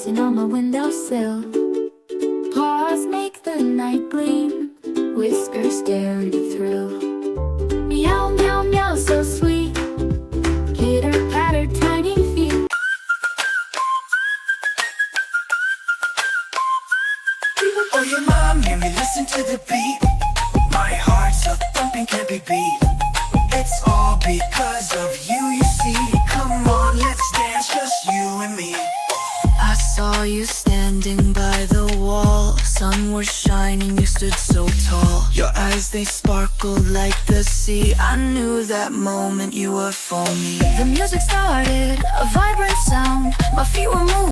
dancing on my windowsill. Paws make the night gleam, whiskers dare to thrill. Meow, meow, meow, so sweet, pitter patter tiny feet. Oh, your mom made me listen to the beat. My heart's a thumping, can't be beat. It's all because of you, you see. Come on, let's dance, just you and me. I saw you standing by the wall. Sun was shining, you stood so tall. Your eyes, they sparkled like the sea. I knew that moment you were for me. The music started, a vibrant sound. My feet were moving.